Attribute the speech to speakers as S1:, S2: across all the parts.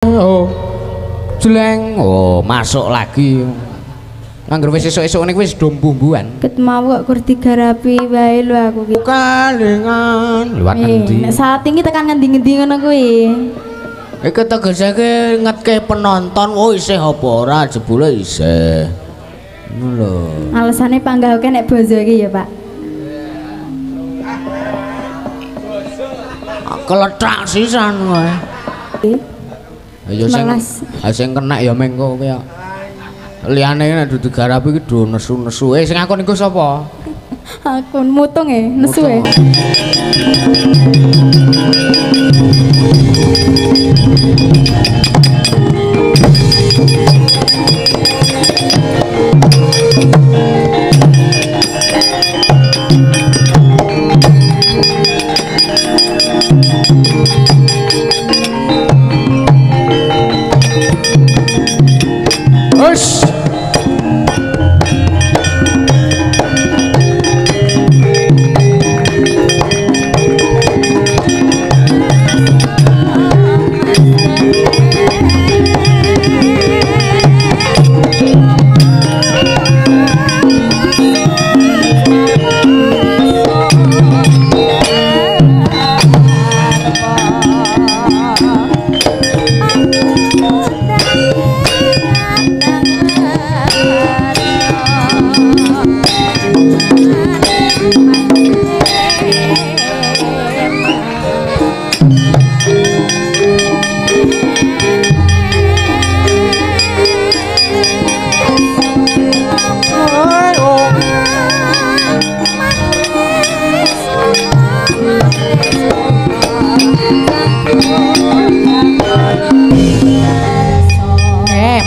S1: Oh, jeleng. Oh, masuk lagi. Angger wis esuk-esuk niku wis do bumbuan.
S2: Ket mau kok kur digarapi wae lho aku ki.
S1: Kalingan liwat endi?
S2: Nek saat ini tekan ngendi-ngendi ngono kuwi.
S1: Iki tegesake ngetke penonton, oh isih apa ora jebule isih. Ngono lho.
S2: Alasane panggahke nek bozo iki ya, Pak.
S1: Kelethak sisan kowe. Ya sing kena ya mengko kowe. Liyane nek dudu garapi iki do nesu-nesu. Sing akon iku sapa?
S2: Akun mutung nesu e.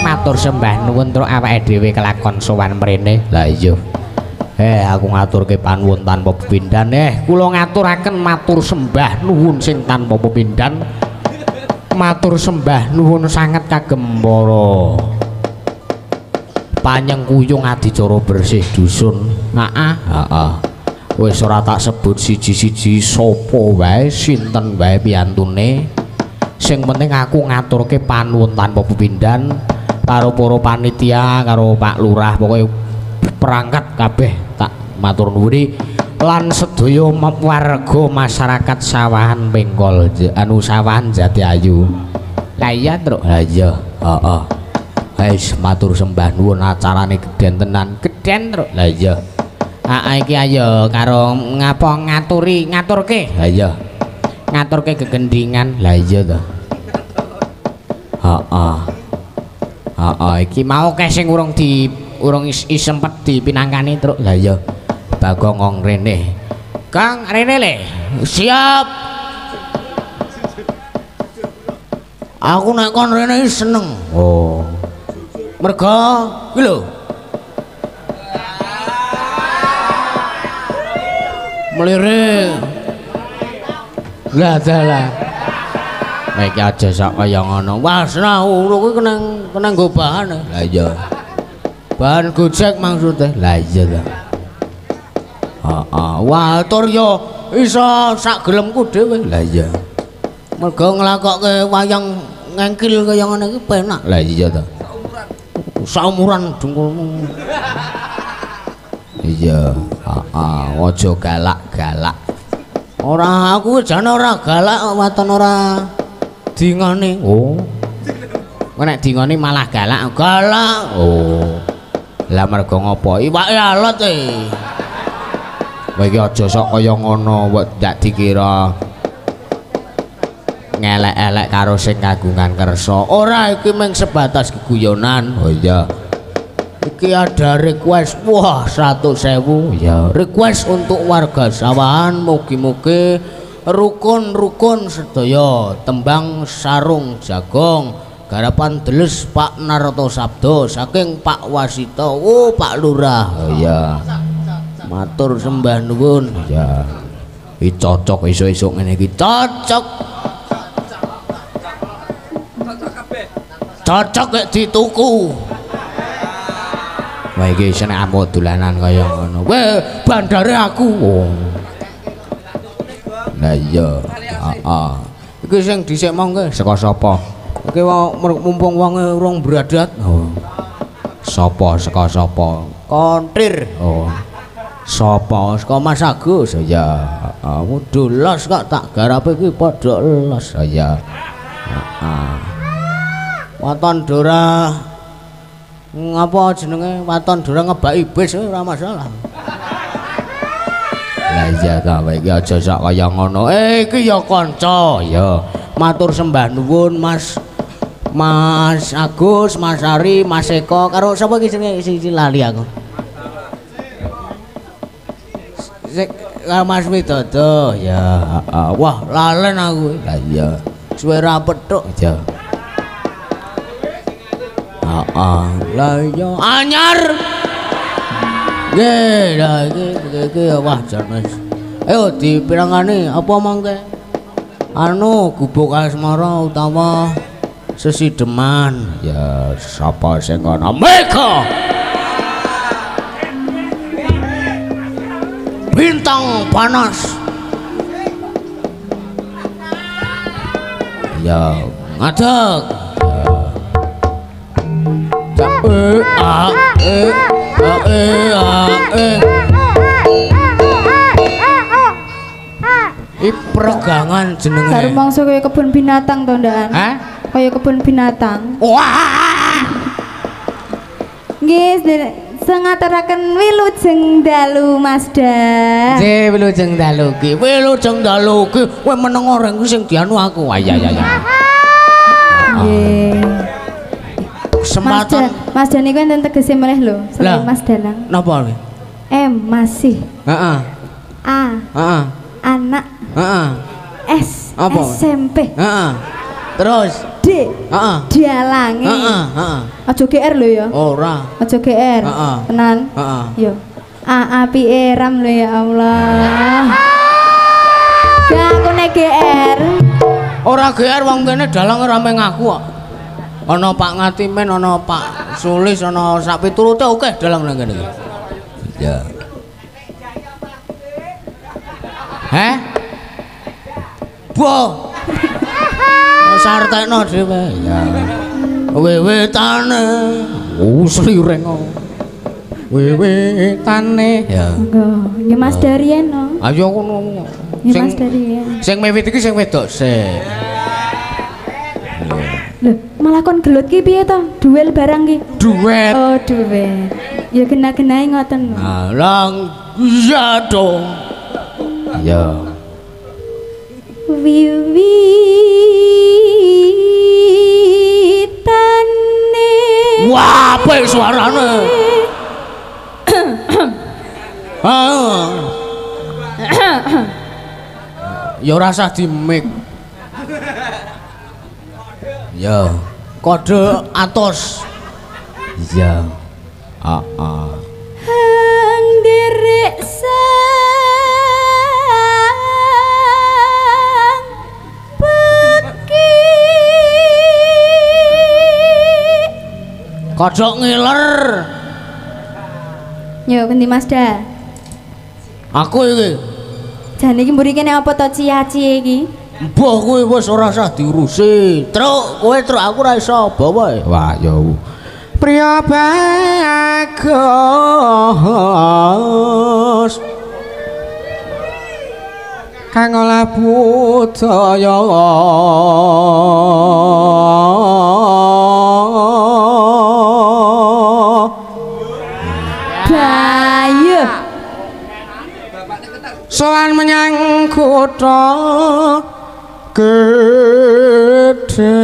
S1: Matur sembah nuwun truk awake dhewe kelakon sowan mrene. Lah iya. Aku ngaturke panuwun tanpa pepindhan. Kula ngaturaken matur sembah nuwun sing tanpa pepindhan. Matur sembah nuwun sanget kagem para panyengkuyung adicara bersih dusun. Heeh. Wis ora tak sebut siji-siji sapa wae, sinten wae piyantune. Sing penting aku ngaturke panuwun tanpa pepindhan karo para panitia, karo Pak Lurah, pokoke perangkat kabeh tak matur nuwun lan sedaya warga masyarakat Sawahan Pengkol anu Sawahan Jatiayu. Lah iya, Truk. Lah iya. Heeh. Wis matur sembah nuwun acarane gedhen tenan. Gedhen, Truk. Lah iya. Iki ayo karo ngaturke. Lah iya. Ngaturke gegendingan. Lah iya to. Heeh. Iki mau ke sing urung sempet dipinangkani Truk. Lah iya. Bagong ngong rene. Kang rene le. Siap. Aku nek kon rene seneng. Oh. Merga iki lho. Mlire. Lah dalah. Nek aja sak kaya ngono. Wasna kuwi kenang nggo bahan. Lah iya. Bahan gojek maksude. Lah iya ta. Heeh. Watur yo iso sak gelemku dhewe. Lah iya. Mergo nglakokke wayang ngengkil kaya ngene iki penak. Lah iya ta. Saumuran dengkulmu. Iya. Heeh. Aja galak-galak. Ora aku jane ora galak waton ora dingane. Oh. Nek dingane malah galak. Galak. Oh. Lah mergo ngopo? Iwake alot e. Kowe iki aja sok kaya ngono, wek ndak dikira ngelek-elek karo sing kagungan kersa. Ora iki mung sebatas geguyonan. Oh iya. Iki ada request. Wah, 100.000 ya. Request untuk warga Sawahan mugi-mugi rukun-rukun sedaya tembang sarung jagong garapan Deles Pak Narto Sabdo saking Pak Wasito. Oh, Pak Lurah. Oh iya. Matur sembah nuwun. Ya. Iki cocok esuk-esuk ngene iki. Cocok. Cocok kek dituku. Wah iki senek amuk dolanan kaya ngono. Weh, bandare aku. Lah iya. Heeh. Iki sing dhisik monggo saka sapa? Iki mumpung wonge urung beradat. Oh. Sapa saka sapa? Kontrir. Oh. Sapa saka Mas Agus ya. Dulos kok tak garape iki padha los ya. Heeh. Waton Dora ngapa jenenge Waton Dora ngebaki bis ora masalah. Lah iya ta iki aja sak kaya ngono. Iki ya kanca ya. Matur sembah nuwun Mas Agus, Mas Ari, Mas Eko karo sapa iki jenenge siji lali aku. Karo Mas Widodo ya. Wah, lalen aku. Lah iya. Suwe ra petuk ya. Lah iya anyar. Nggih, lah iki wah jan wis. Ayo dipirangane apa mangke? Anu gubuk asmara utawa sesideman. Ya sapa sing ana Mega. Bintang panas. Ya ngadeg. Peregangan jenenge.
S2: Karo mangsa kaya kebun binatang to, Ndak?
S1: Hah?
S2: Kaya kebun binatang.
S1: Wah.
S2: Nggih, sengaturaken wilujeng dalu Masda.
S1: Nggih, wilujeng dalu ki. Wilujeng dalu ki. Kowe meneng ora iku sing dianu aku. Ya.
S2: Nggih.
S1: Kesempatan
S2: Masda niku enten tegese meneh lho, selain Mas Dalang.
S1: Napa kuwi?
S2: Masih.
S1: Heeh.
S2: A.
S1: Heeh.
S2: Anak.
S1: Heeh.
S2: S.
S1: Apa?
S2: SMP.
S1: Heeh. Terus
S2: D.
S1: Heeh.
S2: Dialangi.
S1: Heeh.
S2: Aja GR lho ya.
S1: Ora.
S2: Aja GR.
S1: Heeh.
S2: Tenan.
S1: Heeh.
S2: Yo. Apike ram lho ya Allah. Gak aku nek GR.
S1: Ora GR wong kene dalang rame ngaku kok. Ana Pak Ngatimen, ana Pak Sulis, ana sak piturute akeh dalang nang kene iki. Ya. Heh? Bo. Sartekno dhewe. Ya. Wiwitane slireng. Wiwitane. Ya.
S2: Nggih Mas Darien no.
S1: Ayo ngono.
S2: Nggih Mas Darien.
S1: Sing wiwit iki sing wedok sik.
S2: Lho, malah kon gelut ki piye to? Duel barang ki.
S1: Duet.
S2: Oh, duel. Ya kena-kenae ngoten.
S1: Alang iya dong. Ya.
S2: Wiwitane.
S1: Wah, apik suarane. Ya ora usah di mic. Ya, kode atos. Ya.
S2: Hang derek sang beki.
S1: Kodok ngiler.
S2: Yo kendi Masda.
S1: Aku iki.
S2: Jane iki mburi kene apa to ciaci iki?
S1: Mbah kowe wis ora usah diurusi. Truk, kowe truk aku ora iso bawa. Wah, ya. Priya bagus. Kang olah budaya.
S2: Bayu.
S1: Soan menyang kutha gedhe.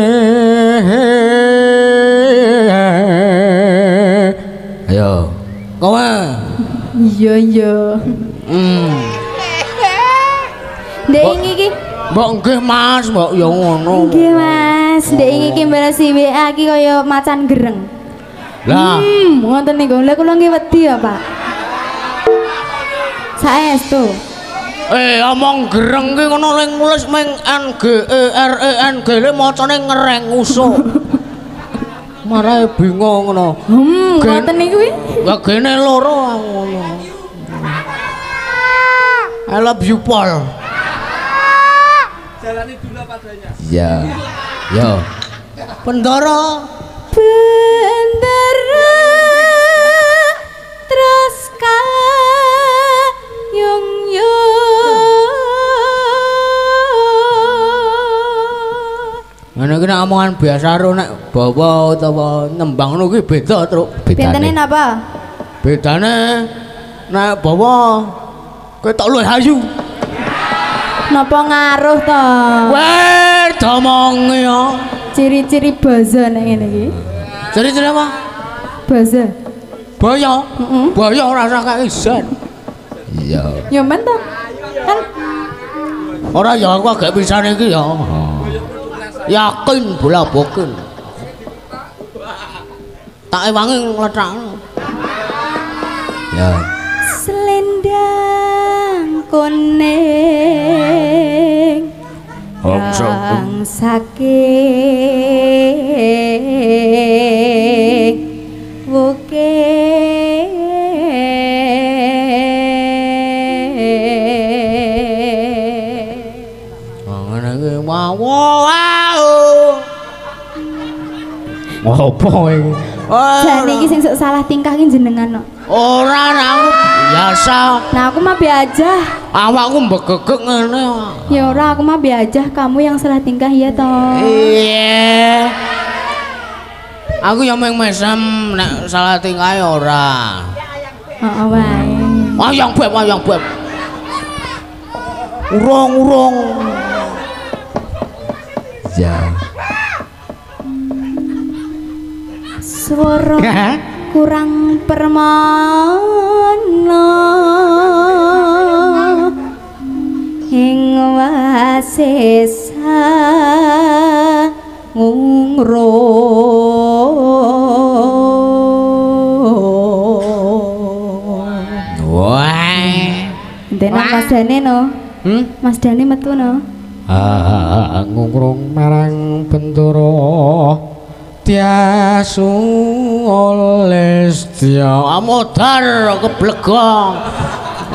S1: Ayo, kowe.
S2: Iya. Ndek iki.
S1: Mbok nggih Mas, mbok ya ngono.
S2: Nggih Mas, ndek iki mbales WA iki kaya macan gereng.
S1: Lah,
S2: ngoten niku. Lah kula nggih wedi ya, Pak. Saestu.
S1: Omong gereng ki ngono ning nulis meng NGERENG le macane ngereng usuk. Marahe bingung ngono.
S2: Ngoten niku kuwi.
S1: Ya gene loro ngono. I love you Paul. Jalani dulu padanya. Iya. Yo. Bendara
S2: bendera terus kayung
S1: ngene iki nek omongan biasa ro nek bawa utawa nembang ngono kuwi beda, Truk.
S2: bedane napa?
S1: Bedane nek bawa ketok luwih ayu.
S2: Napa ngaruh to?
S1: Weh, domongi ya.
S2: Ciri-ciri baza nek ngene iki.
S1: Ciri-ciri apa?
S2: Baza.
S1: Boyo. Boyo ora usah kaya izin. Iya.
S2: Ya men to. Kan
S1: Ora ya aku agak pisan iki ya. Yakin bola bokin. Tak ewangi ngletakno. Ya.
S2: selendang kuning yang saking bukit
S1: ngene iki wow apa iki
S2: jane iki sing sok salah tingkah ki jenengan no.
S1: Ora aku biasa.
S2: Nah aku mah biasa.
S1: Awakku mbegegek ngene.
S2: Ya ora aku mah biasa, kamu yang salah tingkah ya toh.
S1: Iya. Aku yang mesem nek salah tingkah ora.
S2: Heeh wae.
S1: Wayang beb. Urung. Ya.
S2: Swara kurang permana ing wasesa ngungro
S1: wah
S2: dene Mas Dani no Mas Dani metu no
S1: ngungkrung marang bendara Tiasu oleh setia amodar keblegong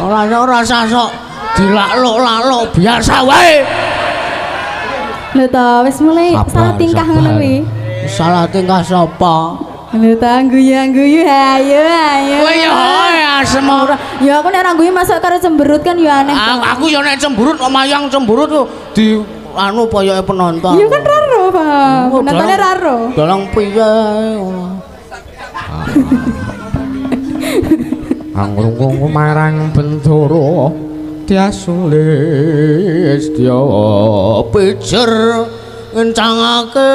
S1: ora sasok dilak-lok biasa wae
S2: lho ta wis mulai salah tingkah ngono kuwi
S1: salah tingkah sapa
S2: lho ta guyu-guyu ayo
S1: kowe ya asem ora
S2: ya aku nek ora guyu masuk karo cemberut kan ya aneh
S1: aku ya nek cemberut mayang cemberut tuh di anu poyoke penonton.
S2: Iya kan raro, Pak. Penontonnya raro.
S1: Dalang piye ngono. Angrung marang bendara tiasulis dia pijer ngencangake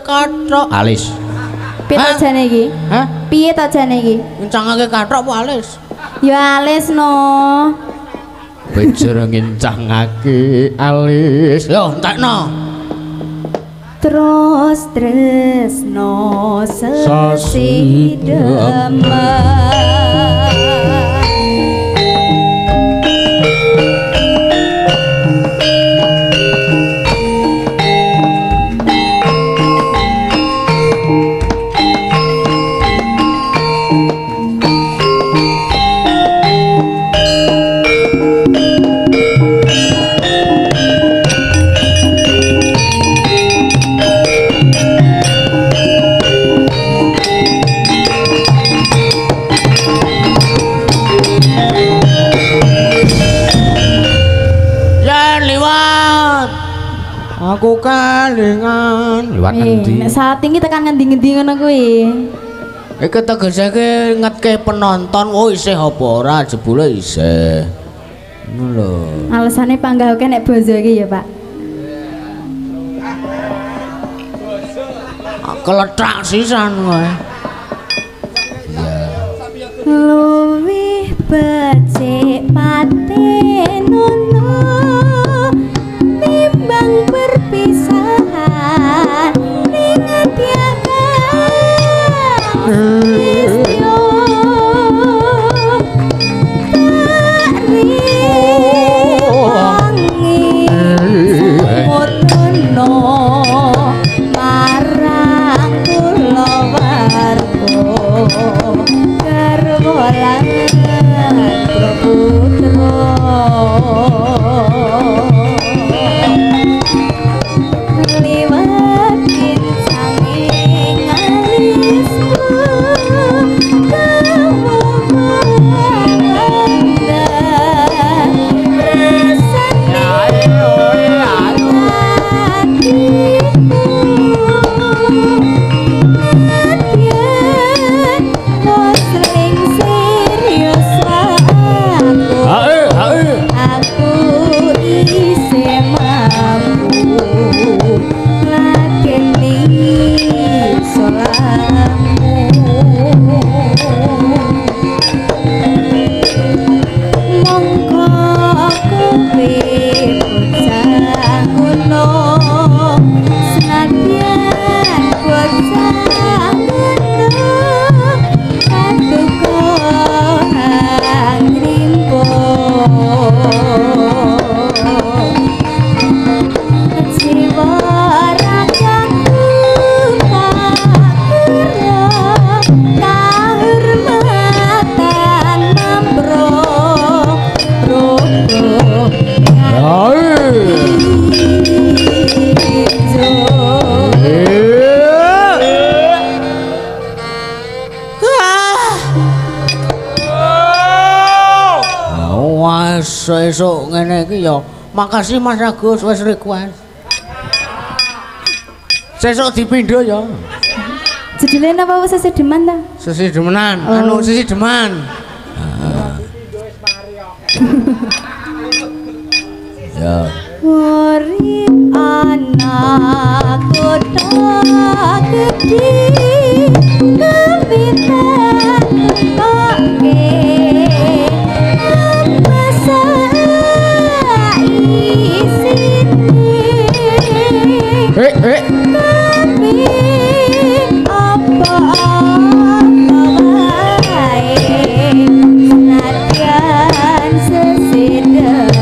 S1: kathok alis.
S2: Piye ta jane iki?
S1: Hah?
S2: Piye ta jane iki?
S1: Ngencangake kathok apa alis?
S2: Ya alis no.
S1: Pijer ngencangake alis. Yo entekno.
S2: Terus tresno sesi demen.
S1: Aku kalingan liwat endi?
S2: Nek saat tinggi tekan ngendi-ngendi ngono kuwi.
S1: Iki tegesake ngetke penonton oh isih apa ora jebule isih. Ngono lho.
S2: Alasane panggahke nek bozo iki ya, Pak.
S1: Kelethak sisan kowe. Iya.
S2: Luwih becik patenono timbang perpisahan ning atiakan istio wangi motono marang kula warga garwa lan putra
S1: esuk ngene iki ya makasih Mas Agus wis request. Sesuk dipindho ya.
S2: Judulnya apa wis sedeman ta?
S1: Sesi demenan, anu sesi deman. Ya.
S2: Urip anak kota gede kepitan oke masa isine tapi apa wae senadyan sesedeman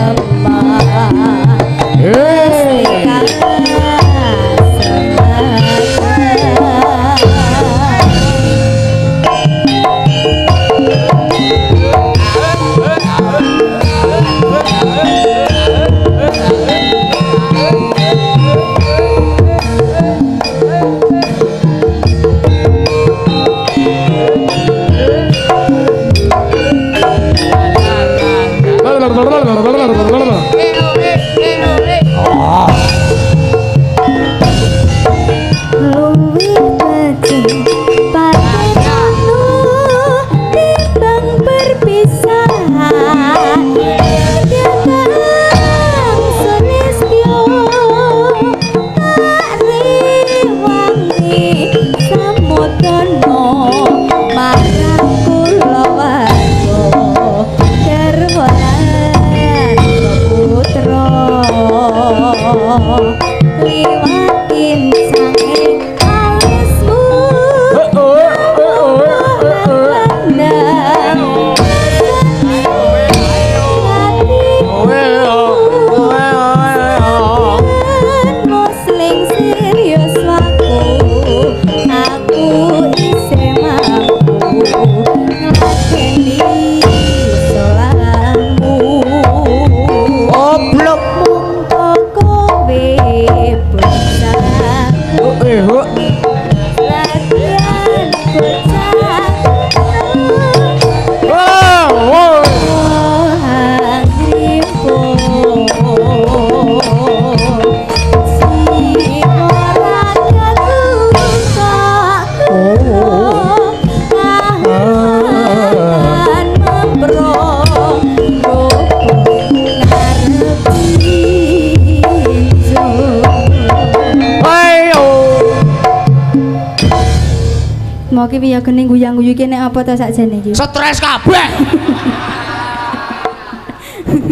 S2: Mau ki piye gene guyang-guyu ki nek apa ta sakjane iki?
S1: Stres kabeh.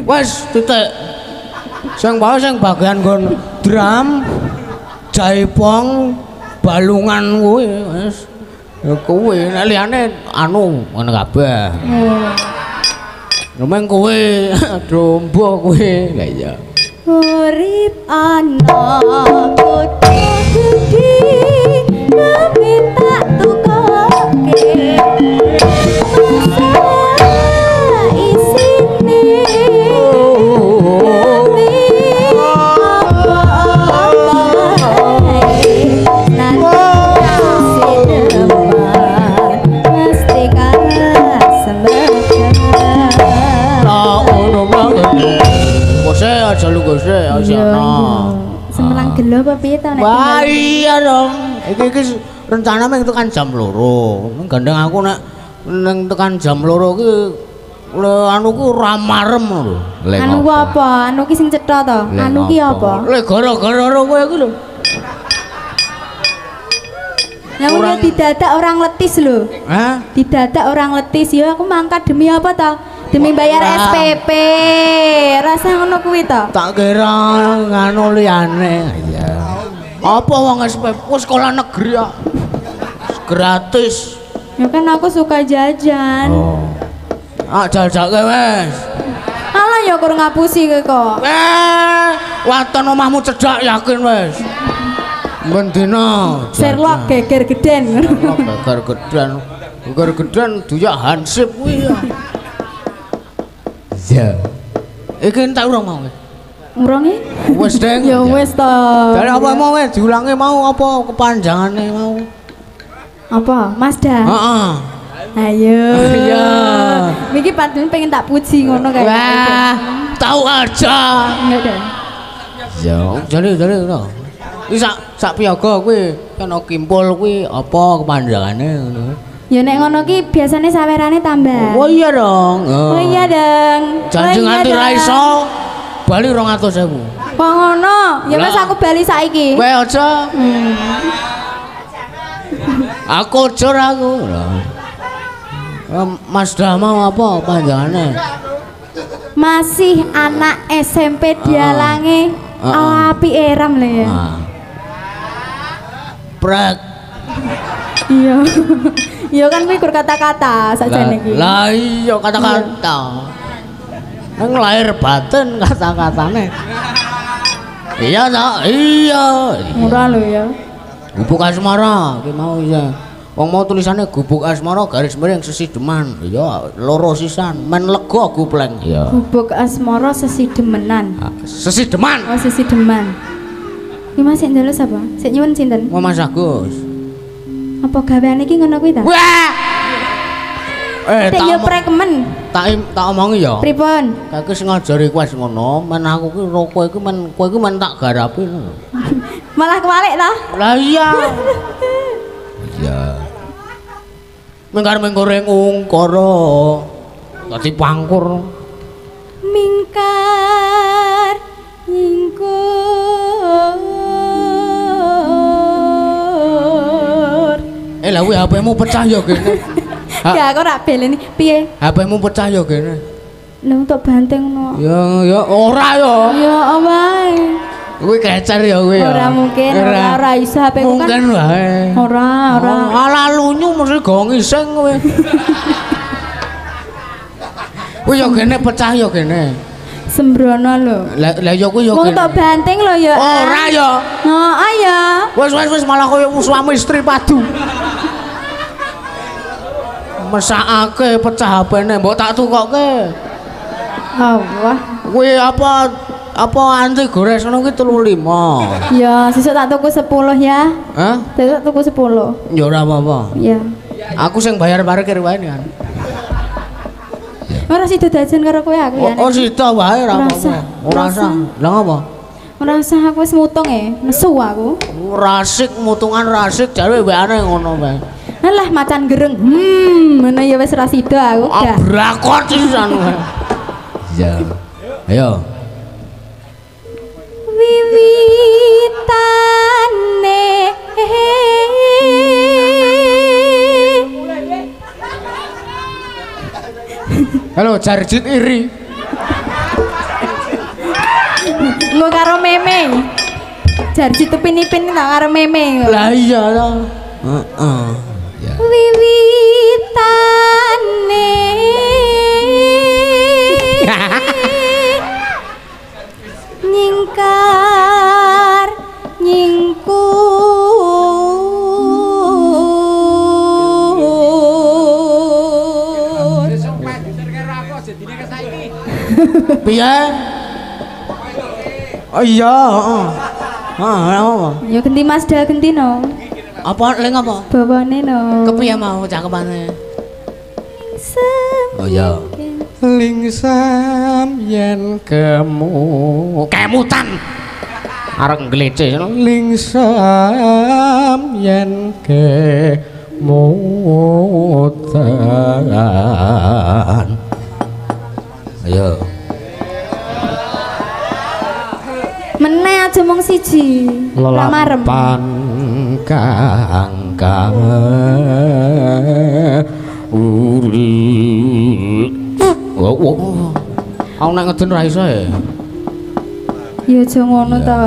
S1: Wes titik. Sing bae sing bagian nggon drum, jaipong, balungan kuwi wis. Ya kuwi nek liyane anu ngono kabeh. Rumeng kuwi dombo kuwi. Lah iya.
S2: Urip ana kota gede tapi tak tukoke masa isine
S1: aja lu gose asiana.
S2: Semelang gelo apa piye ta nek?
S1: Wah iya dong. Iki rencana mek tekan jam 2. Gandeng aku nek ning tekan jam 2 ki anu ku ora marem lho.
S2: Anu ku apa? Anu ki sing cetha to. Anu ki apa?
S1: Lek gara-gara kowe iki lho.
S2: Namanya didadak orang letis lho.
S1: Hah?
S2: Didadak orang letis ya aku mangkat demi apa ta? Demi bayar SPP. Rasa ngono kuwi ta?
S1: Tak kira nganu liyane. Iya. Apa wong SPP sekolah negeri ya? Gratis.
S2: Ya kan aku suka jajan.
S1: Oh. Ah jajake wes.
S2: Alah ya kur ngapusi kowe kok.
S1: Waton omahmu cedhak yakin wes. Mendina
S2: Sherlock geger geden.
S1: Geger geden. Geger geden duyak hansip kuwi ya. Ya. Iki entek urung mau.
S2: Urung e?
S1: Wis deng.
S2: Ya wis to.
S1: Dari apa mau wis diulangi mau apa kepanjangane mau?
S2: Apa? Mazda?
S1: Heeh.
S2: Ayo.
S1: Iya.
S2: Miki padahal pengen tak puji ngono kae.
S1: Wah. tahu aja.
S2: Enggak ada.
S1: Ya, jare no. Iki sak piyaga kuwi kena kimpul kuwi apa kepandangane ngono.
S2: Ya nek ngono ki biasane sawerane tambah.
S1: Oh iya dong.
S2: Oh iya dong.
S1: Janji nganti ra iso bali 200.000.
S2: Kok ngono? Ya wis aku bali saiki.
S1: Kowe aja. Aku jur aku. Mas Dama apa panjangane?
S2: Masih anak SMP dialange apike ram lho ya.
S1: Prek.
S2: Iya. Iya kan mikir kata-kata sajane iki.
S1: Lah iya kata-kata. Nang lahir batin kata-katane. Iya ta? Iya.
S2: Murah lho ya.
S1: Gubuk asmara ki mau ya. Wong mau tulisannya gubuk asmara garis miring sesideman. Iya, loro sisan. Men lega gupleng. Iya.
S2: Gubuk asmara sesidemenan.
S1: Sesideman.
S2: Oh, sesideman. Iki Mas sik njaluk sapa? Sik nyuwun sinten?
S1: Mas Agus.
S2: Apa gaweane iki ngono kuwi ta?
S1: Wah.
S2: Tak yo prekemen.
S1: Tak omongi ya.
S2: Pripun?
S1: Kaki sengaja request ngono, men aku ki kowe iku men tak garapi.
S2: Malah kebalik ta?
S1: Lah iya. Iya. Mengkar-mengkoreng ungkara. Dadi pangkur.
S2: Mingkar nyingkur.
S1: Lah kuwi HP-mu pecah ya kene.
S2: Ya aku rak beleni piye?
S1: HP-mu pecah ya kene.
S2: Lha untuk banteng no.
S1: Ya ora ya.
S2: Ya wae.
S1: Kuwi kecer ya kuwi ya.
S2: Ora mungkin, ora iso HP ku kan.
S1: Mungkin wae.
S2: Ora.
S1: Ala lunyu mesti go ngising kowe. Kuwi ya kene pecah ya kene.
S2: Sembrono lho.
S1: Lah ya kuwi ya kene.
S2: Wong tok banteng lho ya.
S1: Ora ya.
S2: Heeh ya.
S1: Wis malah koyo suami istri padu. Mesakake pecah HP-ne, mbok tak tukokke.
S2: Allah.
S1: Kuwi apa anti gores ngono ki 35.
S2: Ya, sesuk tak tuku 10 ya.
S1: Hah?
S2: Sesuk tuku 10.
S1: Ya ora apa-apa.
S2: Iya.
S1: Aku sing bayar parkir wae kan.
S2: Ora sida dajen karo kowe aku ya.
S1: Oh, sida wae ora apa-apa. Ora usah. Lah ngapa?
S2: Ora usah aku wis mutung nesu aku.
S1: Rasik mutungan rasik jare weane ngono wae.
S2: Alah macan gereng. Ngono ya wis ora sida aku.
S1: Abrakot sisan wae. Ya. Ayo.
S2: Wiwitane
S1: Halo Jarjit iri.
S2: Nggo karo meme. Jarjit Upin-Ipin tak karo meme.
S1: Lah iya lah. Heeh. Ya.
S2: Wiwitane nyingkar nyingkur.
S1: Piye? Oh iya, heeh. Apa?
S2: Ya genti Mazda genti no.
S1: Apa ling apa?
S2: Bawane no.
S1: Kepiye mau cakepane?
S2: Sem.
S1: Oh iya. Lingsam yen kemutan. Arek nglece lingsam yen kemutan. Ayo.
S2: Meneh aja mung siji. Lamarem.
S1: Kangka aku nek ngeden ra iso ya.
S2: Ya aja ngono to.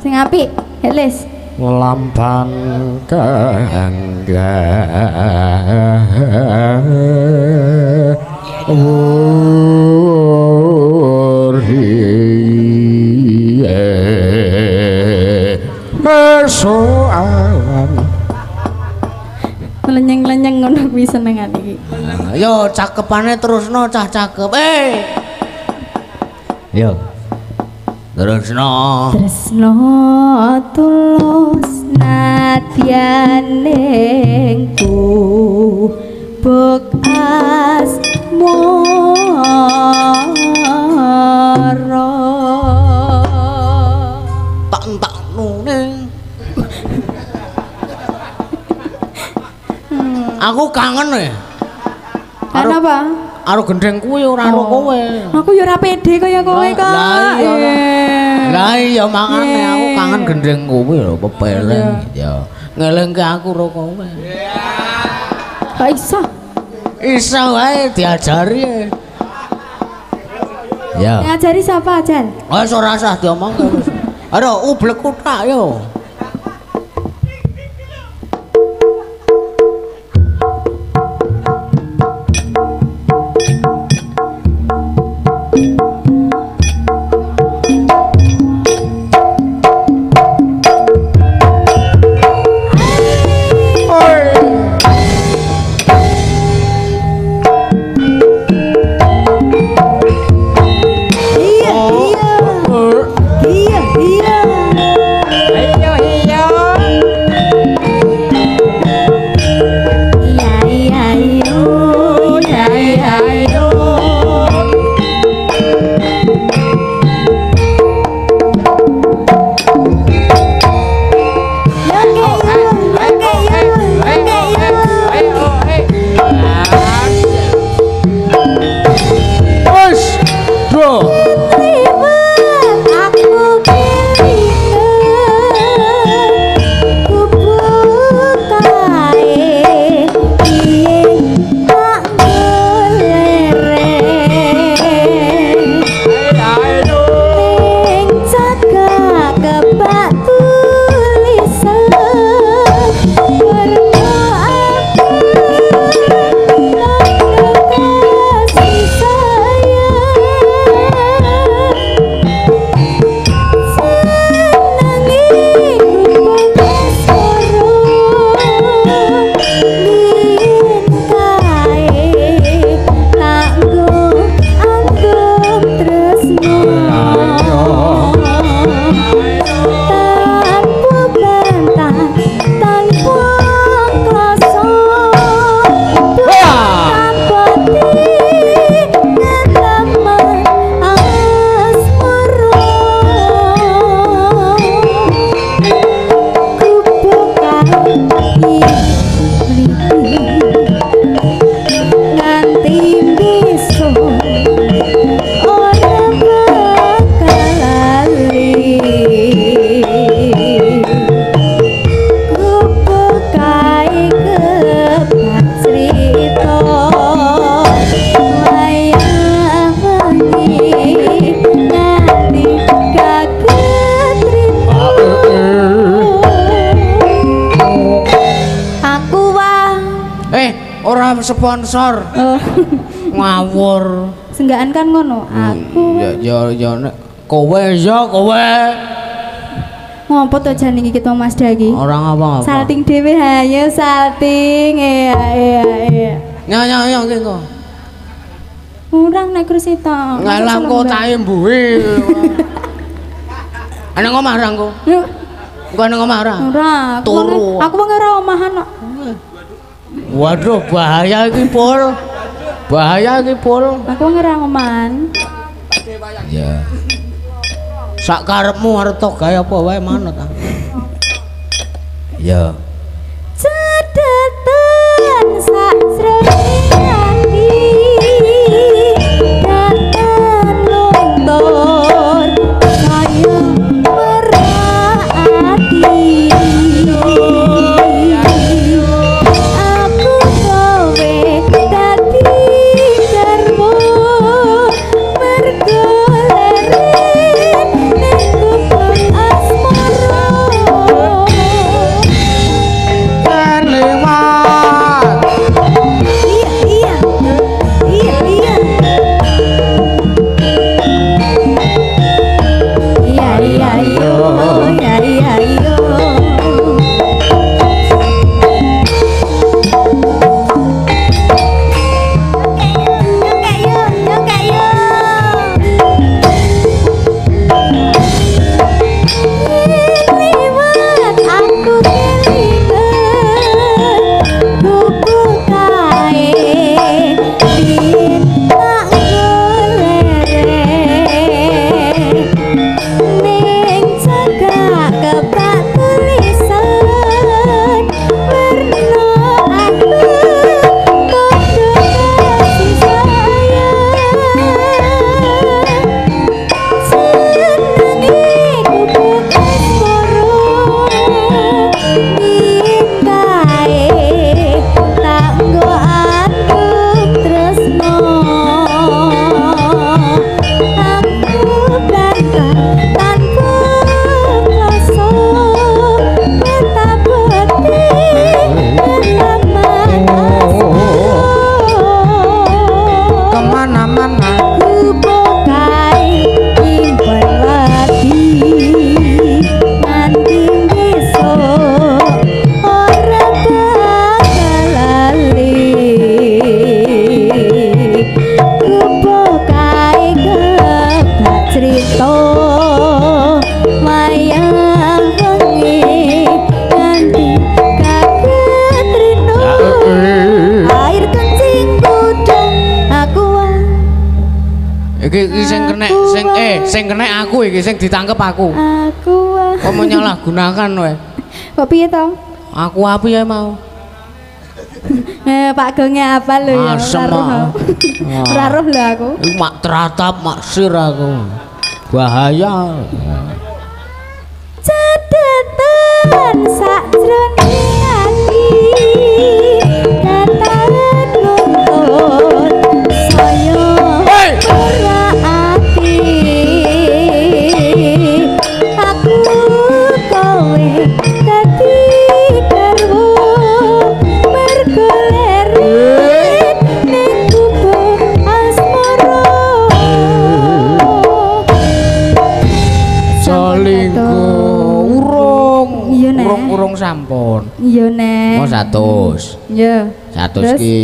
S2: Sing apik, Helis.
S1: Lampan kangka persoalan
S2: Lenyeng-lenyeng ngono kuwi senengan iki.
S1: Yo cakepane terusno cah cakep. Yo. Terusno.
S2: Tresno tulus nadyanengku bekas
S1: Aku kangen ya.
S2: Kan apa?
S1: Karo gendeng kuwi ora karo kowe.
S2: Aku ya ora pede kaya kowe kok.
S1: Lah iya makane aku kangen gendeng kuwi lho pepeleng ya. Ngelingke aku karo kowe.
S2: Kok iso?
S1: Iso wae diajari. Ya.
S2: Ngajari siapa, Jan?
S1: Wis ora usah diomongke wis. Aduh, ublek kuthak yo. Sponsor. Ngawur.
S2: Senggaan kan ngono. Aku.
S1: Ya nek kowe ya kowe.
S2: Ngopo to jan iki kita Mas Dagi?
S1: Ora apa-apa.
S2: Salting dhewe ayo salting. Iya.
S1: Nyanyi ki kok.
S2: Urang nek kursi to.
S1: Ngalah kok tae mbuhe. Ana omah ra engko? Engko ana omah ra?
S2: Ora. Aku mung ora omahan kok.
S1: Waduh, bahaya iki, Pul. Bahaya iki, Pul.
S2: Aku ngira ngoman.
S1: Ya. Sak karepmu arep tok gawe apa wae manut. Ya.
S2: Cedheten sak srene ati. Daten luntur kaya merak ati.
S1: Iki sing kenek sing kenek aku iki sing ditangkep aku.
S2: Aku.
S1: Kok menyalahgunakan wae.
S2: Kok piye to?
S1: Aku apa ya mau?
S2: Pak Gonge apa lho ya?
S1: Asem.
S2: Ora roh lho aku.
S1: Iku mak teratap mak sir aku. Bahaya.
S2: Cedetan sakjroning ati datan nuntut saya ora ati aku kowe dadi garwa mergolerit ning kubur asmara
S1: Salingkuh urung.
S2: Iya, Nek.
S1: Urung sampun.
S2: iya nek
S1: Oh 100.
S2: iya
S1: 100
S2: Terus?
S1: ki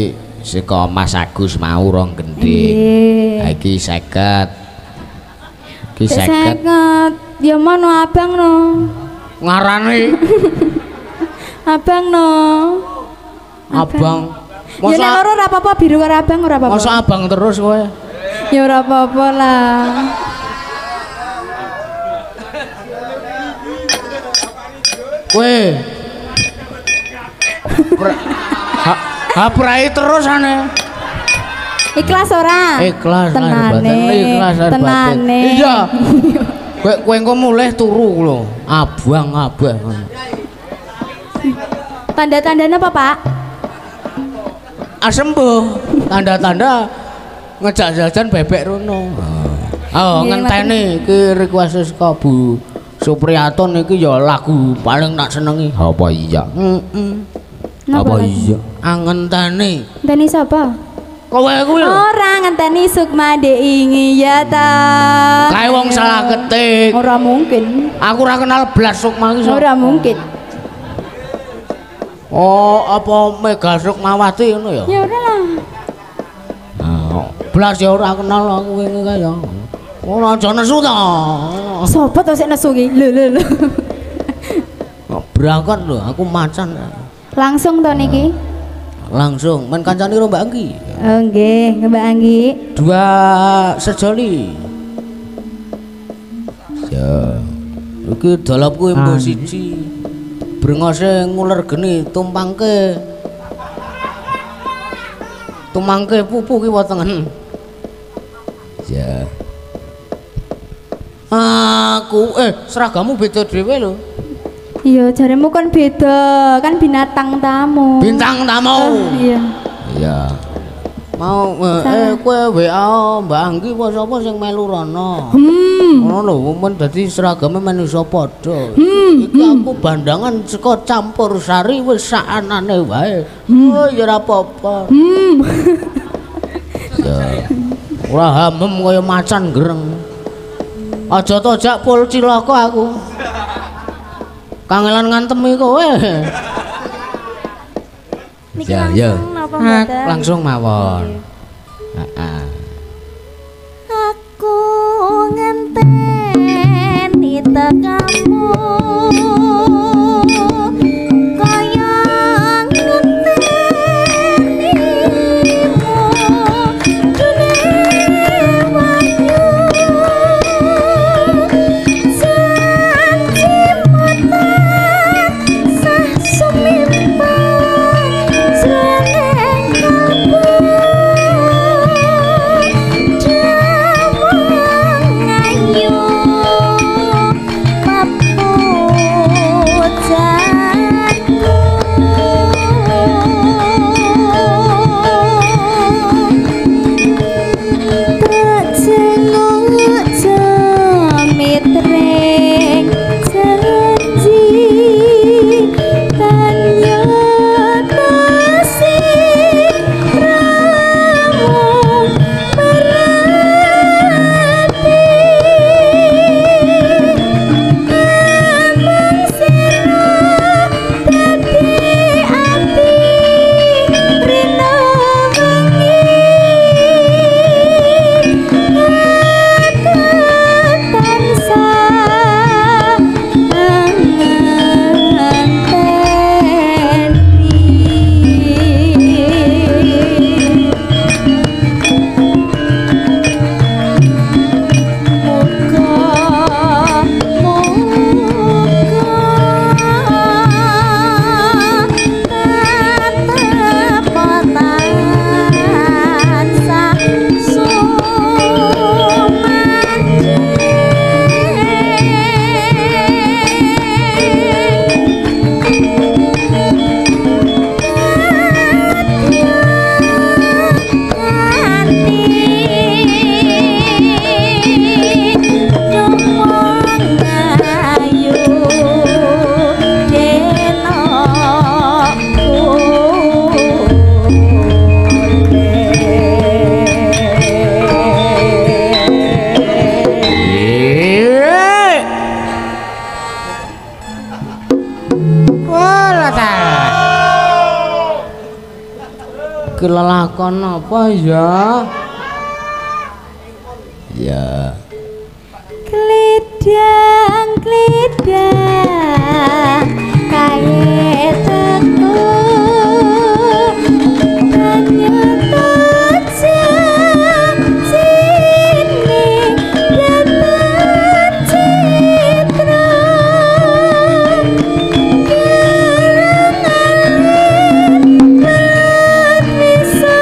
S1: saka Mas Agus mau rong gendhing.
S2: Iya.
S1: Ha iki 50. Iki 50.
S2: Seket. Ya mono abang no.
S1: Ngarani
S2: Abang no.
S1: abang.
S2: Ya nek
S1: Masa
S2: loro ora apa-apa biru karo abang ora apa-apa.
S1: masa abang terus kowe?
S2: Ya ora apa-apa lah.
S1: Kowe. Haprai terus ane.
S2: Ikhlas ora?
S1: Ikhlas lahir
S2: Tenane.
S1: batin. Ikhlas lahir batin.
S2: Tenane.
S1: Iya. Kowe engko mulih turu lho. Abang.
S2: Tanda-tandanya apa, Pak?
S1: Asembuh. Tanda-tanda ngejak jajan bebek rono. Oh,
S2: Nggih,
S1: ngenteni iki request saka Bu Supriyaton iki ya lagu paling tak senengi. Apa iya?
S2: Napa
S1: Apa
S2: lagi?
S1: iya? Angenteni.
S2: Ngenteni sapa?
S1: Kowe kuwi lho.
S2: Ora ngenteni Sukma Dek ingi ya ta.
S1: Kae wong salah ketik.
S2: Ora mungkin.
S1: Aku ora kenal blas Sukma iki.
S2: Ora mungkin.
S1: Oh, apa Mega Sukmawati ngono ya?
S2: Ya ora lah.
S1: Blas ya ora kenal aku wingi kae ya. Ora aja nesu ta.
S2: Sopo to sik nesu ki? Lho.
S1: Berangkat lho, aku macan.
S2: Langsung to niki?
S1: Langsung men kancane karo Mbak Anggi.
S2: Oh nggih, Mbak Anggi.
S1: 2 sejoli. Ya. Iki dolopku embo siji. Brengose nguler geni tumpangke pupu ki wetenge. Ya. Aku seragamu beda dhewe lho.
S2: Iya, jaremu kan beda, kan binatang tamu.
S1: Bintang tamu.
S2: Iya.
S1: Iya. Mau kowe WA Mbak Anggi apa sapa sing melu rono? Ngono lho, men dadi seragame manusa padha. Iki aku bandangan saka campur sari wis sakanane wae. Oh ya ora apa-apa. Ya. Ora hamem kaya macan greng. Aja to jak pul cilaka aku. Kangelan ngantemi kowe.
S2: Niki
S1: Ya,
S2: langsung
S1: ya.
S2: napa mboten?
S1: Langsung mawon. Heeh.
S2: Aku ngenteni tekamu kaya ngentenimu dune wayu janji moten sah sumimpang jroning kabeh damang ayu papu
S1: iki lelakon apa ya? Ya.
S2: Kledang kae teku ternyata sini datang citra kirangan bisa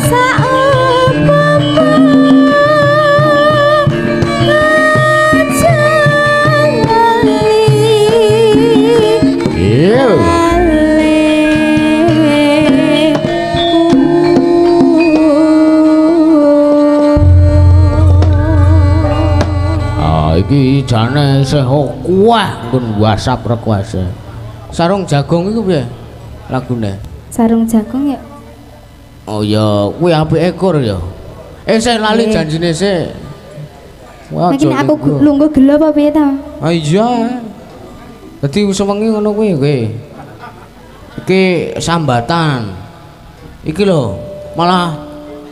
S2: saupama
S1: iki jane isih kuah nggon WhatsApp request. Sarung jagung iku piye lagune?
S2: Sarung jagung ya.
S1: Oh ya, kuwi apike ekor ya. Sik lali janjine sik. Wah,
S2: Mungkin aku lungguh gelo apa piye ta?
S1: Ah iya. Dadi sewengi ngono kuwi kowe. Iki sambatan. Iki lho, malah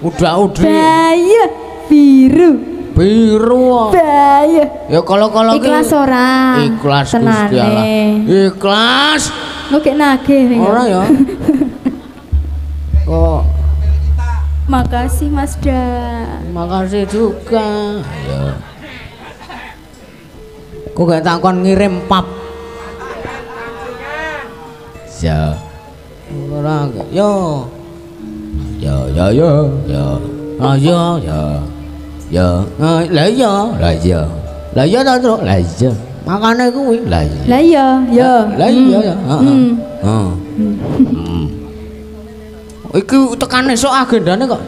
S1: udak-udri.
S2: Bayu biru.
S1: Biru.
S2: Bayu.
S1: Ya kalau-kalau ki
S2: ikhlas ora?
S1: Ikhlas Gusti Allah. Ikhlas.
S2: Oke nagih.
S1: Ora ya. Kok
S2: makasih Mas Dan.
S1: makasih juga. Ya. Kok gak takon ngirim pap. Ya. Ora yo. Ya. Ah ya. Ya, lah iya ta terus, lah iya. Makane kuwi, lah iya.
S2: Lah iya, ya.
S1: Lah iya ya, heeh. Iki tekan esuk agendane kok.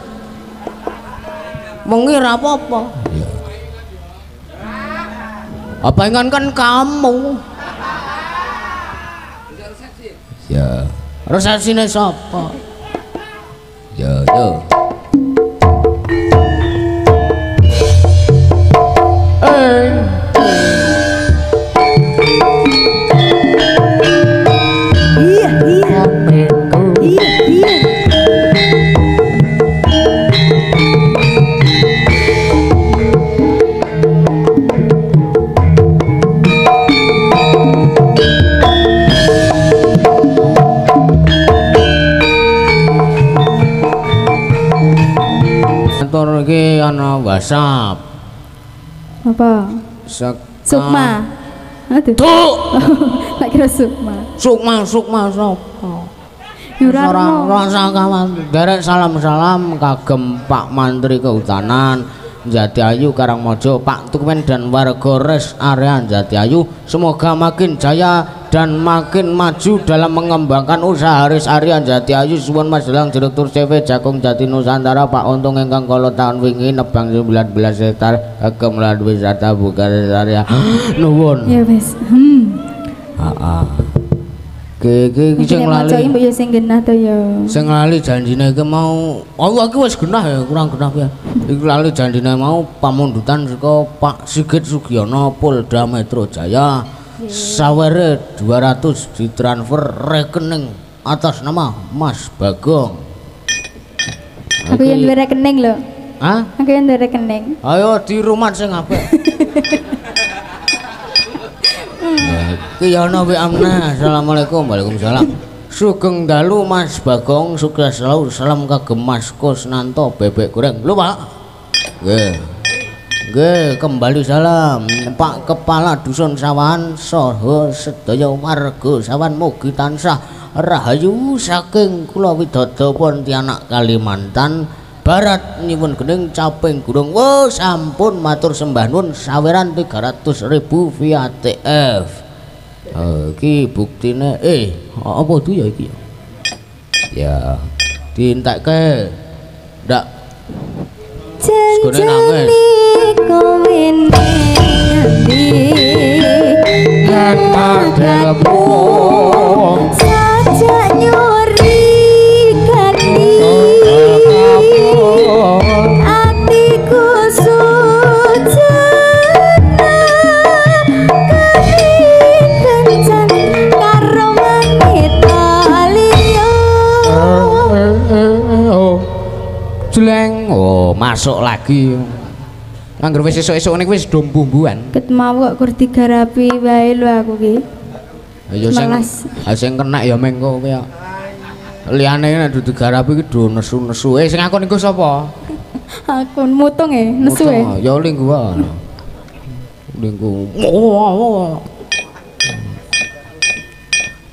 S1: Wengi ra apa-apa. Iya. Apa ingatkan kamu? Ya. Resepsine sapa? Ya. Kantor iki ana WhatsApp.
S2: Apa? Sukma. Aduh.
S1: Tuk.
S2: Tak kira Sukma.
S1: Sukma sapa?
S2: Ora
S1: kawan. Derek salam-salam kagem Pak Mantri Kehutanan Jatiayu Karangmojo, Pak Tukmen dan warga res area Jatiayu. Semoga makin jaya dan makin maju dalam mengembangkan usaha res area Jatiayu. Suwun Mas Delang Direktur CV Jagung Jati Nusantara Pak Untung ingkang kala tahun wingi nebang 19 hektar kagem lan wisata buka res area. Nuwun.
S2: Ya wis.
S1: Heeh. Iki sing lali.
S2: Maca mbok ya sing genah to ya.
S1: Sing lali janjine iki mau Allah iki wis genah ya, kurang genah piye. Iki lali janjine mau pamundutan saka Pak Sigit Sugiono Polda Metro Jaya. Sawere 200 ditransfer rekening atas nama Mas Bagong.
S2: Aku yang duwe rekening lho.
S1: Hah?
S2: Aku yang duwe rekening.
S1: Ayo di rumah sing apik. Ki ana wa amna. Assalamualaikum. Waalaikumsalam. Sugeng dalu Mas Bagong, sukses selalu. Salam kagem Mas Kusnanto bebek goreng. Lho, Pak. Nggih, kembali salam Pak Kepala Dusun Sawan saha sedaya warga Sawan mugi tansah rahayu saking kula Widodо Pontianak Kalimantan Barat nyuwun gening caping gurung. Oh, sampun matur sembah nuwun saweran 300.000 via TF. Iki buktine apa tuh ya iki ya dientekke ndak
S2: janjane kowe ngendi yen telepon sajak nyuri kandi atiku sujana kencan karo wanita liya
S1: masuk lagi. Angger wis esuk-esuk niku wis do bumbuan.
S2: Ket mau kok kur digarapi wae lho aku ki.
S1: Ya sing kena ya mengko kowe. Liyane nek dudu garapi ki do nesu-nesu. Sing akon iku sapa?
S2: Akun mutung nesu
S1: Ya linggu wae. Linggu.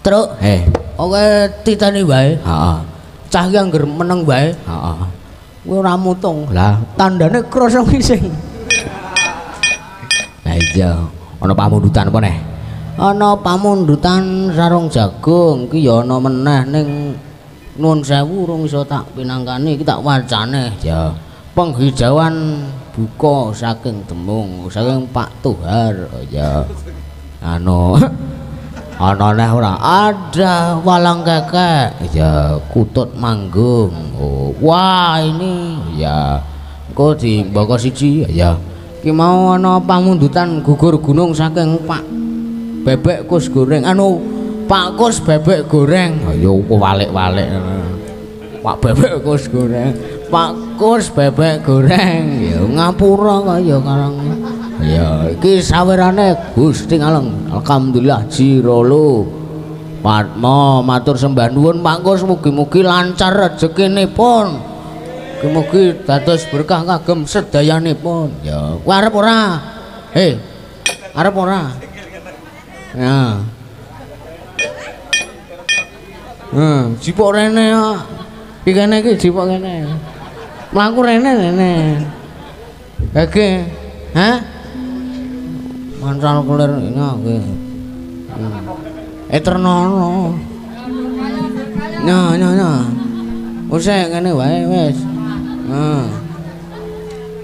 S1: Truk, oke titani wae. Heeh. Cah ki angger meneng wae. Heeh. Kowe ora mutung. Lah, tandane krasa ngising. Lah iya, ana pamundutan apa neh? Ana pamundutan sarung jagung ki ya ana meneh ning nuwun sewu urung iso tak pinangkani iki tak wacane ya. Penghijauan buka saking Demung, saking Pak Tuhar ya. Anu ana neh ora ada walang kekek ya kutut manggung. Oh, wah ini ya kok di mbaka siji ya. Ki mau ana pamundutan gugur gunung saking Pak Bebek Kus Goreng anu Pak Kus Bebek Goreng ayo walik-walik Pak Bebek Kus Goreng Pak Kus Bebek Goreng ya ngapura kaya karang ya iki sawerane Gusti Ngaleng alhamdulillah jirolo Padma matur sembah nuwun Pak Kus mugi-mugi lancar rezekinipun mugi-mugi dados berkah kagem sedayanipun ya arep ora arep ora ya. Jipuk rene kok. Iki kene iki jipuk kene. Mlaku rene. Oke. Hah? Mancal kelir iki. Eternono. Nya. Usek ngene wae wis.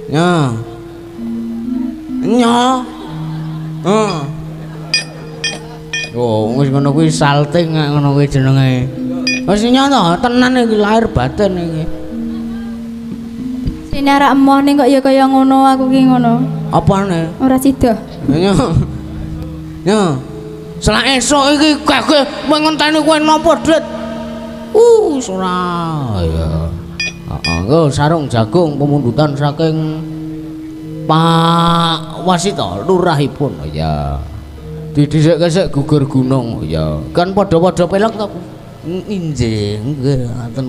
S1: Nya. Oh, wis ngono kuwi salting ngono kuwi jenenge. Wis nyono tenan iki lahir batin iki.
S2: Sine arek emoh ning kok ya kaya ngono aku ki ngono.
S1: Apane?
S2: Ora sida.
S1: Yo. Selak esuk iki gageh ngenteni kowe napa, Dit? Wis ora ya. Heeh, sarung jagung pemundutan saking Pak Wasita lurahipun ya. Didhisik-dhisik gugur gunung ya kan padha-padha pelek to injih nggih ngoten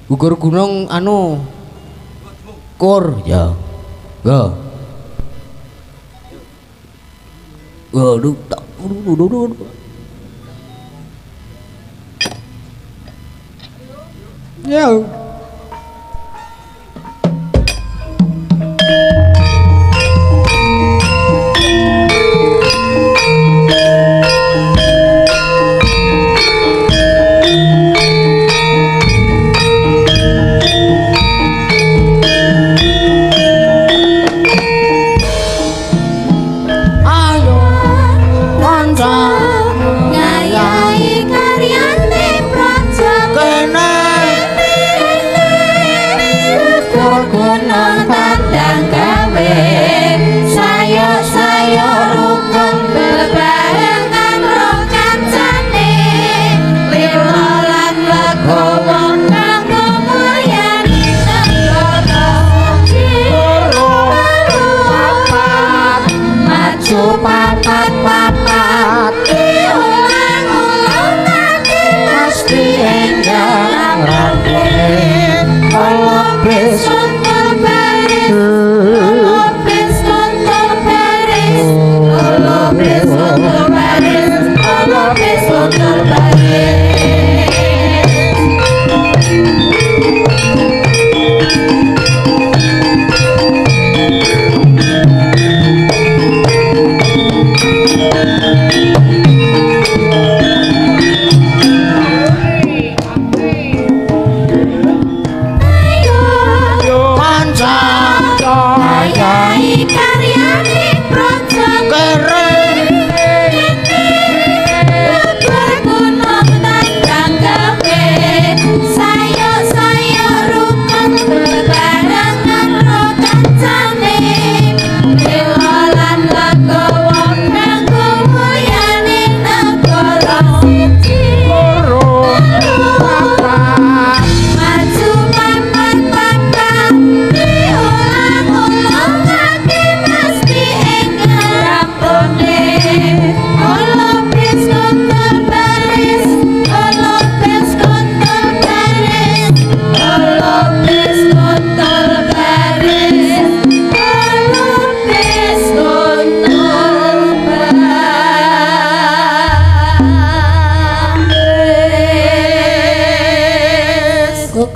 S1: gugur gunung anu kur ya waduh tak ya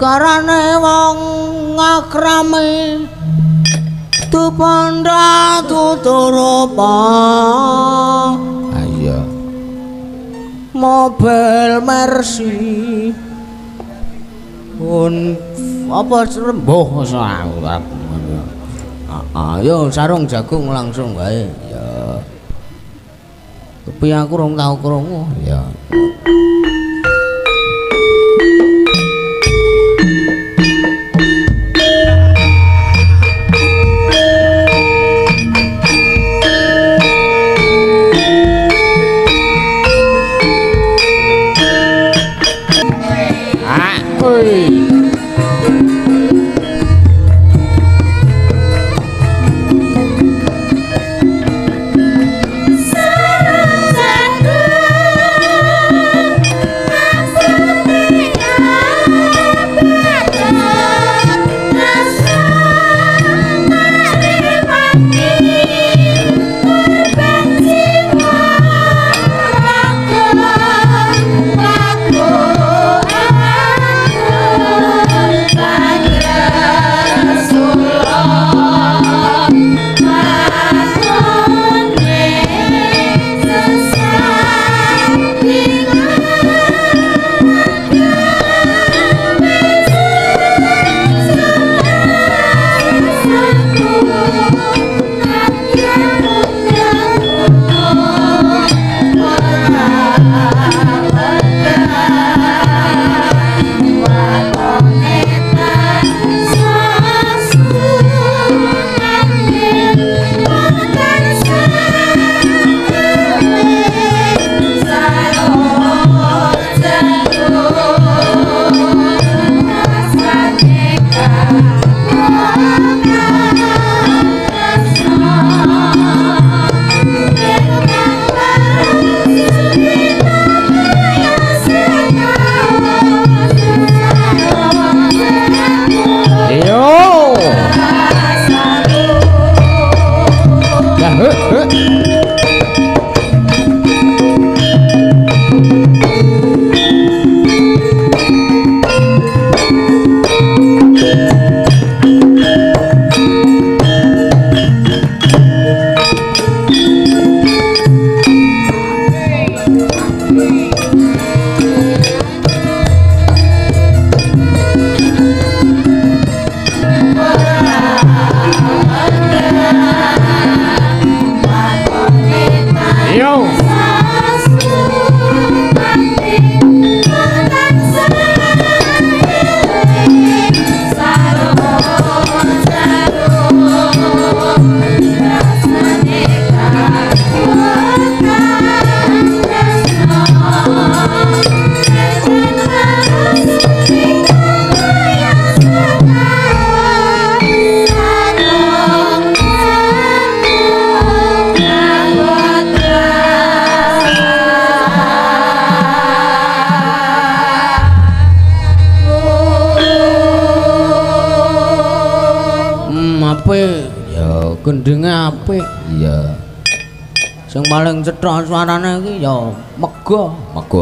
S1: karane wong ngakrame tupandha tuturupa ayo mobil Mercy apa rembuh ayo sarung jagung langsung wae ya tapi aku rong tau krungu ya gendenge apik iya sing paling cetha suarane iki ya mega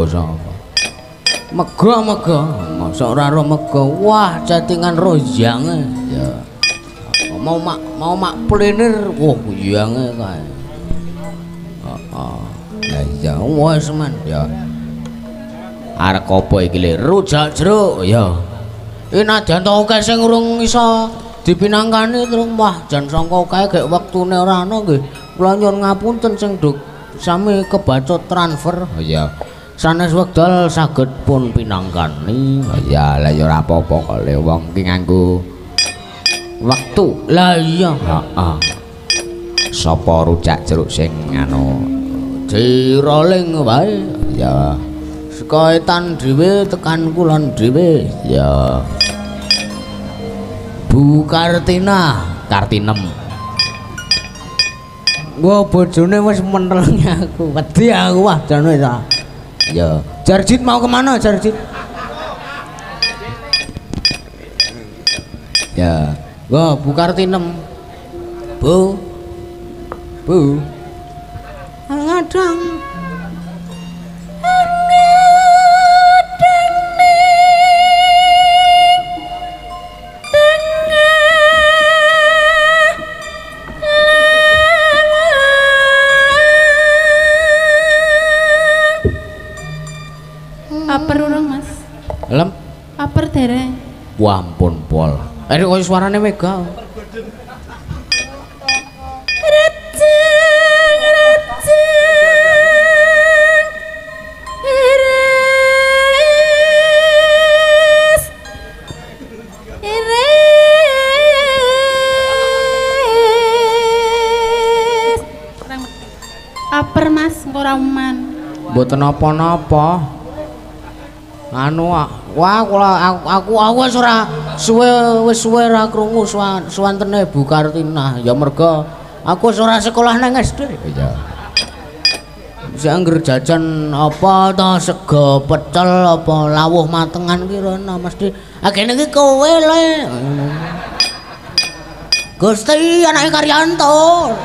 S1: sapa mega masa ora ro mega wah chattingan rojange ya mau mak plenir wah yange kae lah iya wis men ya arek apa iki le rujak jeruk ya nadyan to akeh sing urung iso dipinangkani terus wah jan sangka kae gek wektune ora ana nggih kula nyuwun ngapunten sing nduk sami kebacut transfer ya sanes wekdal saged pun pinangkani ya lah ya ora apa-apa kok le wong ki nganggo wektu lah iya heeh sapa rujak jeruk sing anu diroling wae ya saka etan dhewe tekan kulon dhewe ya Bu Kartinem. Gua bojone wis menteleng aku. Wedi aku wah jan wis. Ya, Jarjit mau kemana Jarjit? Ya, gua Bu Kartinem. Bu. Ngadang. Lem.
S2: Aper dereng.
S1: Wah ampun pol. Koyo suarane Mega.
S2: Rejeng iris. Aper Mas, ora uman.
S1: Mboten napa-napa. Anu wah aku wis ora wis suwe ra krungu suwantene Bu Kartina. Ya merga aku wis ora sekolah nang SD. Ya. Wis angger jajan apa to sego pecel apa lawuh matengan ki rono mesti agene iki kowe le. Gusti anake Karyanto.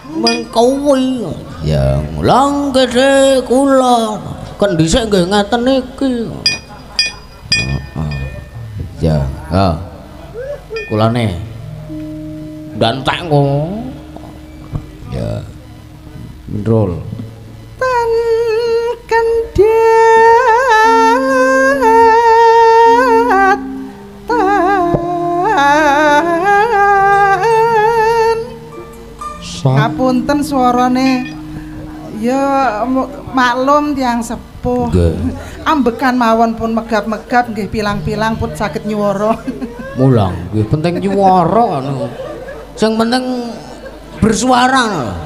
S1: Mengkowi. Ya ngulang gede kula. Kan dhisik nggih ngaten iki. Ya, kulane dantek kok. Ya. Mendrol.
S3: Tan kendhat tan. Ngapunten suarane. Ya maklum tiyang sepuh. Ambekan mawon pun megap-megap nggih pilang-pilang pun saged nyuwara.
S1: Mulang nggih penting nyuwara anu. Sing penting bersuara.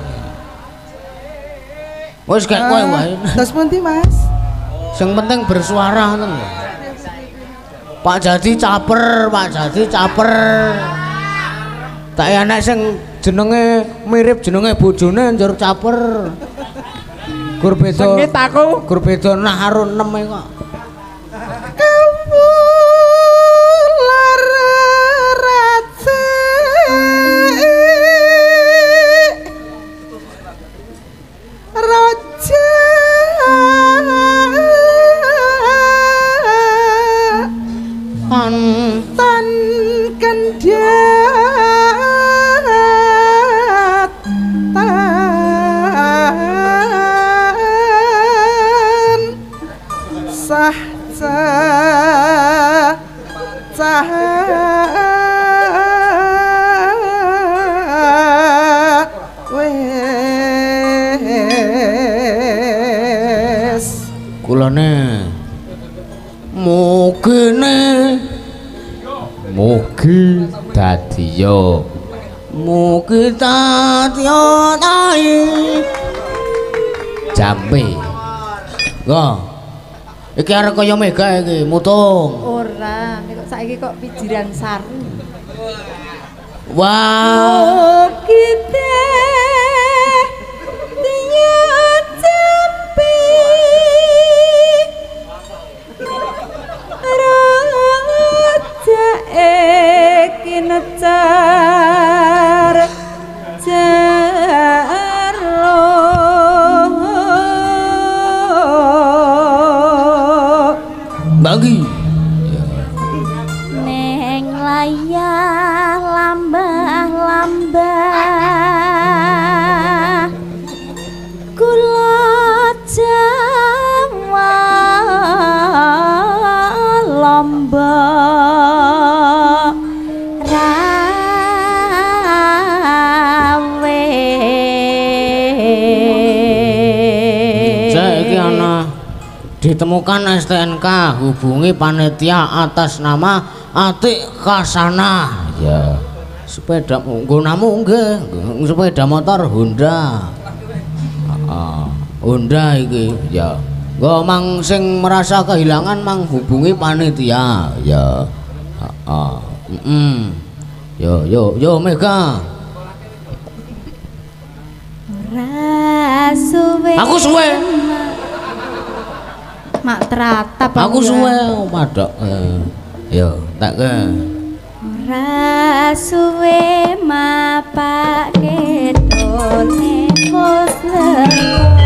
S1: Wis gak kowe wae.
S3: Terus pundi, Mas?
S1: Sing penting bersuara ngoten. Pak Jadi caper, Pak Jadi caper. Tak enak sing jenenge mirip jenenge bojone njur caper. Gur beda.
S3: Sengit aku.
S1: Gur beda nah karo 6 e kok.
S3: Kawular racik raja tan kendhat tan sah wes
S1: Kulane mugi dadiya tai jambe kok iki arek kaya Mega iki mutung
S2: Ora, kok saiki kok pijiran saru.
S1: wah
S2: Kita tinya jampi raja kinecar jaro
S1: bagi
S2: neng layar lambah-lambah kula Jawa lombok rawe
S1: saiki ana ditemukan STNK hubungi panitia atas nama Atik Kasana ya sepeda nggonamu nggih sepeda motor Honda Honda iki ya nggo mang sing merasa kehilangan mang hubungi panitia ya yo Mega
S2: suwe
S1: aku suwe
S2: mak teratap
S1: aku suwe padok yo tak ke
S2: ora suwe mapake dole muslerko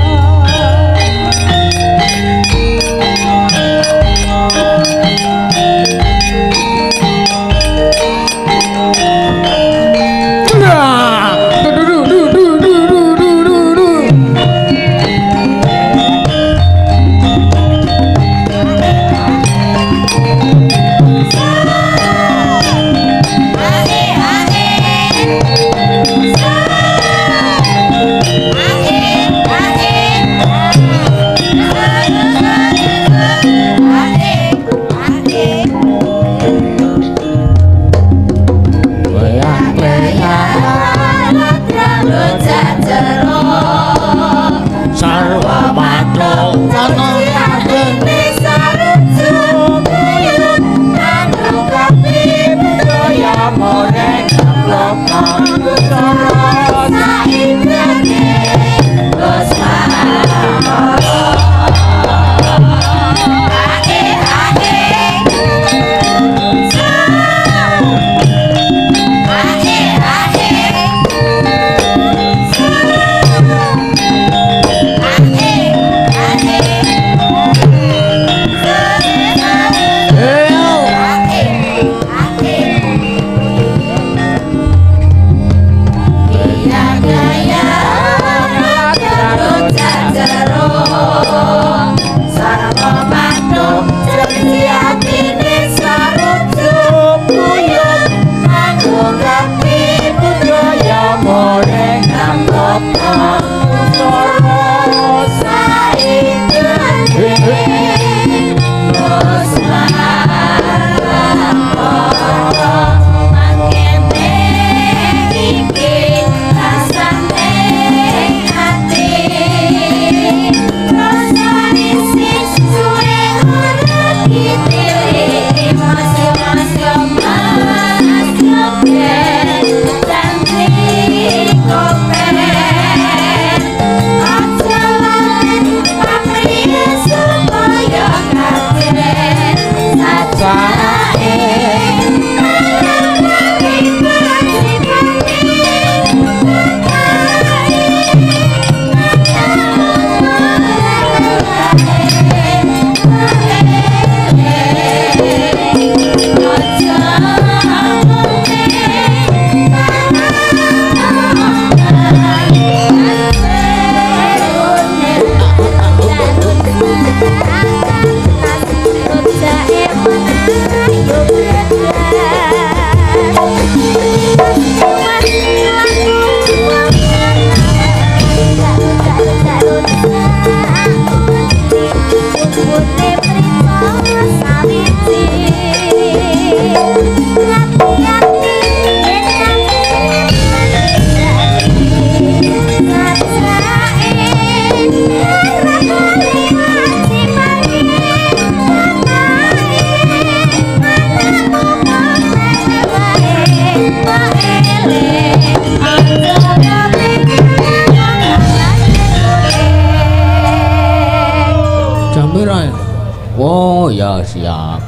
S1: Oh ya siap.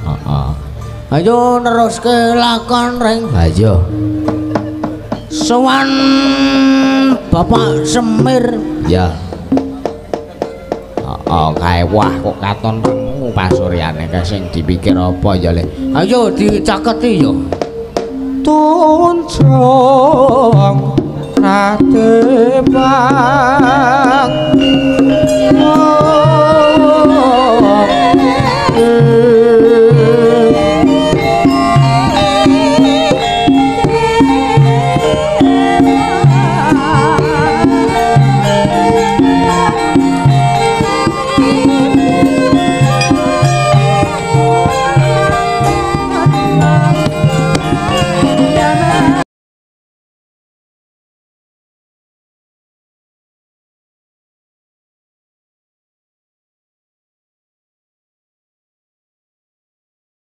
S1: Ayo neruske lakon ring. Ayo. Sowan Bapak Semir. Ya. Kae wah kok katon rengu pasuryane kae sing dipikir apa ya Le. Ayo dicaketi yo. Tunjung Ratebang